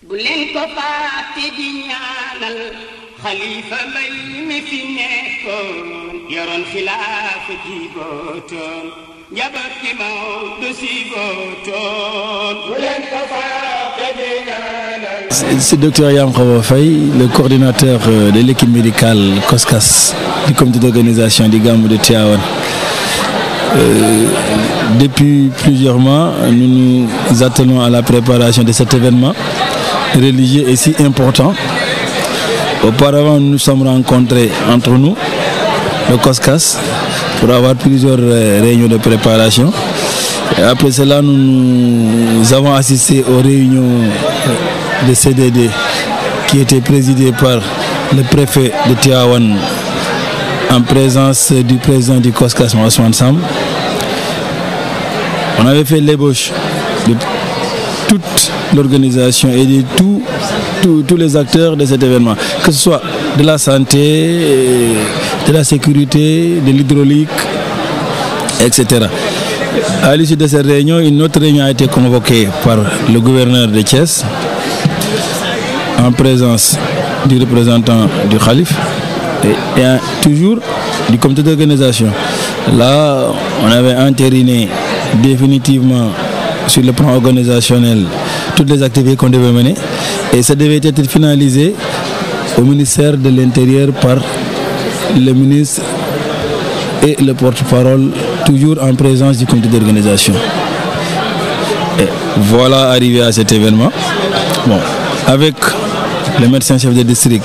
Khalifa Mbay mi fi nekkoon yoroon xilaafa ji bootoon njaboot gi Maodo si bootoon bu leen ko fàtte di ñaanal. C'est Dr Yankhoba Faye, le coordinateur de l'équipe médicale COSCAS du comité d'organisation du Gamou de Tivaouane. Depuis plusieurs mois, nous nous attelons à la préparation de cet événement religieux et si important. Auparavant, nous nous sommes rencontrés entre nous, le COSCAS, pour avoir plusieurs réunions de préparation. Et après cela, nous avons assisté aux réunions de CDD qui étaient présidées par le préfet de Tivaouane en présence du président du COSCAS, Ousmane Sam. On avait fait l'ébauche de toute l'organisation et de tous les acteurs de cet événement, que ce soit de la santé, de la sécurité, de l'hydraulique, etc. À l'issue de cette réunion, une autre réunion a été convoquée par le gouverneur de Thiès en présence du représentant du Khalif et toujours du comité d'organisation. Là, on avait entériné définitivement sur le plan organisationnel toutes les activités qu'on devait mener et ça devait être finalisé au ministère de l'Intérieur par le ministre et le porte-parole, toujours en présence du comité d'organisation. Et voilà arrivé à cet événement. Bon, avec le médecin-chef de district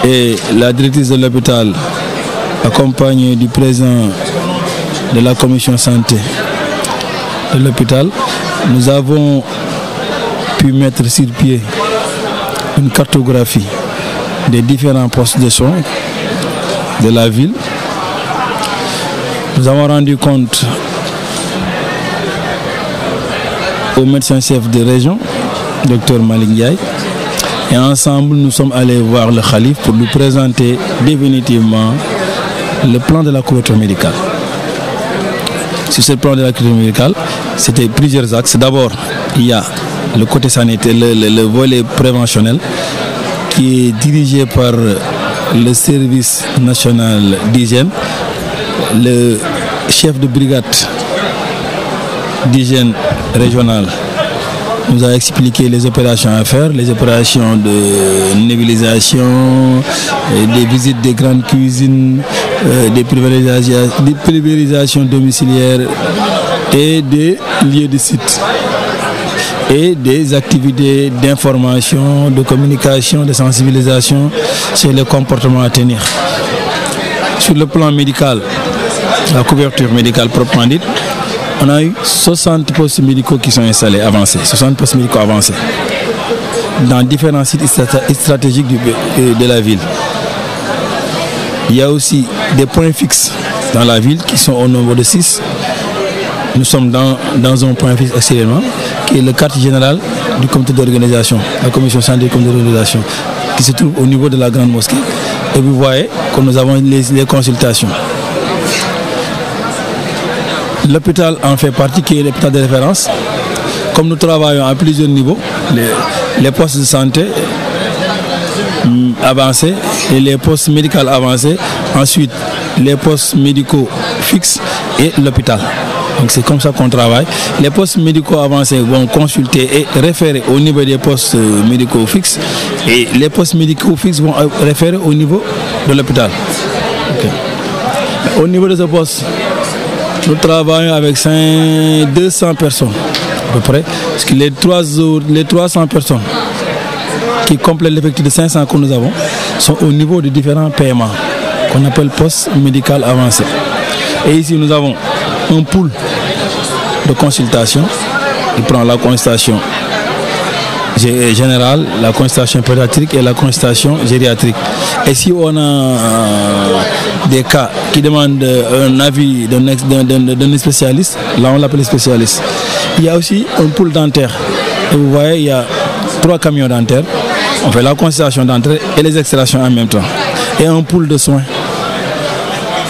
et la directrice de l'hôpital, accompagnée du président de la commission santé de l'hôpital, nous avons pu mettre sur pied une cartographie des différents postes de soins de la ville. Nous avons rendu compte au médecin-chef de région, Dr Malik Ndiaye, et ensemble nous sommes allés voir le Khalif pour lui présenter définitivement le plan de la couverture médicale. Sur ce plan de la couverture médicale, c'était plusieurs axes. D'abord, il y a le côté sanitaire, le volet préventionnel qui est dirigé par le service national d'hygiène. Le chef de brigade d'hygiène régionale nous a expliqué les opérations à faire, les opérations de nébulisation, des visites des grandes cuisines, des pulvérisations domiciliaires et des lieux de site et des activités d'information, de communication, de sensibilisation sur les comportements à tenir. Sur le plan médical, la couverture médicale proprement dite, on a eu 60 postes médicaux qui sont installés, avancés, 60 postes médicaux avancés dans différents sites stratégiques de la ville. Il y a aussi des points fixes dans la ville qui sont au nombre de 6. Nous sommes dans un point fixe actuellement qui est le quartier général du comité d'organisation, la commission santé du comité d'organisation, qui se trouve au niveau de la grande mosquée. Et vous voyez que nous avons les consultations. L'hôpital en fait partie, qui est l'hôpital de référence. Comme nous travaillons à plusieurs niveaux, les postes de santé avancés et les postes médicaux avancés, ensuite les postes médicaux fixes et l'hôpital. Donc c'est comme ça qu'on travaille. Les postes médicaux avancés vont consulter et référer au niveau des postes médicaux fixes et les postes médicaux fixes vont référer au niveau de l'hôpital. Okay. Au niveau de ce poste, nous travaillons avec 200 personnes à peu près, parce que les 300 personnes qui complètent l'effectif de 500 que nous avons sont au niveau de différents paiements qu'on appelle poste médical avancé. Et ici nous avons un pool de consultation. Il prend la consultation générale, la consultation pédiatrique et la consultation gériatrique. Et si on a des cas qui demandent un avis d'un spécialiste, là on l'appelle spécialiste. Il y a aussi un pool dentaire. Et vous voyez, il y a 3 camions dentaires. On fait la consultation dentaire et les extractions en même temps. Et un pool de soins.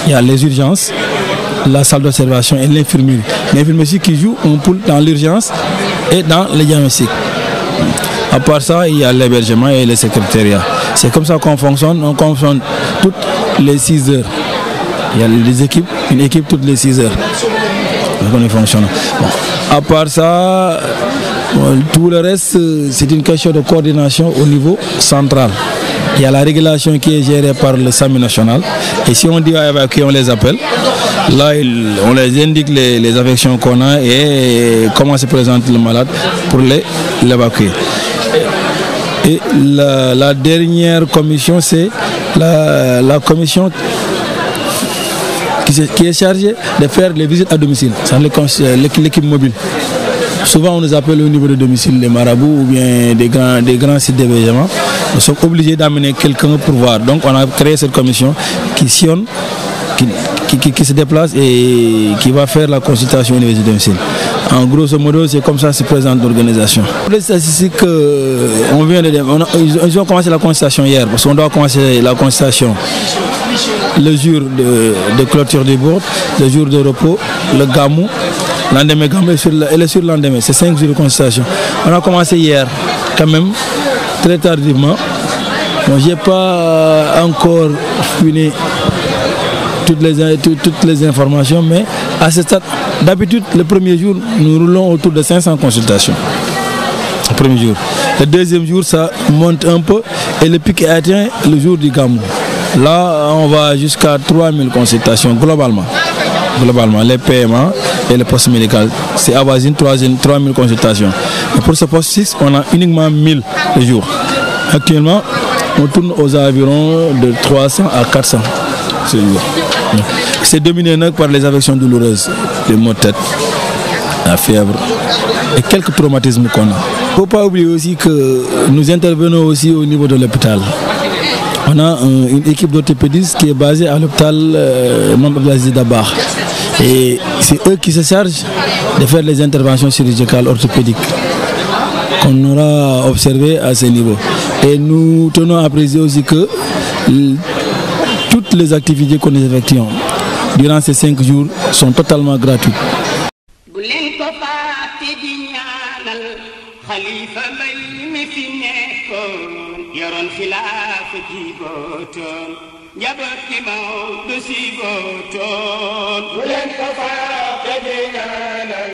Il y a les urgences, la salle d'observation et l'infirmerie. L'infirmerie qui joue un pool dans l'urgence et dans les diagnostics. À part ça, il y a l'hébergement et le secrétariat. C'est comme ça qu'on fonctionne. On fonctionne toutes les 6 heures. Il y a des équipes, une équipe toutes les 6 heures. Donc on fonctionne. Bon. À part ça, tout le reste, c'est une question de coordination au niveau central. Il y a la régulation qui est gérée par le SAMU national. Et si on dit à évacuer, on les appelle. Là, on les indique les affections qu'on a et comment se présente le malade pour l'évacuer. Et la dernière commission, c'est la commission qui est chargée de faire les visites à domicile. C'est l'équipe mobile. Souvent, on nous appelle au niveau de domicile les marabouts ou bien des grands sites d'hébergement. Nous sommes obligés d'amener quelqu'un pour voir. Donc, on a créé cette commission qui sillonne, qui se déplace et qui va faire la consultation au niveau du domicile. En grosso modo, c'est comme ça que se présente l'organisation. Pour les statistiques, ils ont commencé la consultation hier, parce qu'on doit commencer la consultation le jour de clôture des bourdes, le jour de repos, le gamou, lendemain gamou et le surlendemain. C'est 5 jours de consultation. On a commencé hier, quand même, très tardivement. Bon, je n'ai pas encore fini toutes les informations, mais à ce stade, d'habitude, le premier jour, nous roulons autour de 500 consultations. Le premier jour. Le deuxième jour, ça monte un peu et le pic est atteint le jour du gamou. Là, on va jusqu'à 3000 consultations globalement. Les PMA et le poste médical, c'est avoisine 3000 consultations. Et pour ce poste 6, on a uniquement 1000 le jour. Actuellement, on tourne aux environs de 300 à 400 ce jour. C'est dominé par les affections douloureuses, les maux de tête, la fièvre et quelques traumatismes qu'on a. Il ne faut pas oublier aussi que nous intervenons aussi au niveau de l'hôpital. On a une équipe d'orthopédistes qui est basée à l'hôpital Mame Abdelaziz Dabakh. Et c'est eux qui se chargent de faire les interventions chirurgicales orthopédiques qu'on aura observées à ce niveau. Et nous tenons à préciser aussi que toutes les activités que nous effectuons durant ces 5 jours sont totalement gratuites. Yaron khilaf jiboton njaboot ki Maodo si boton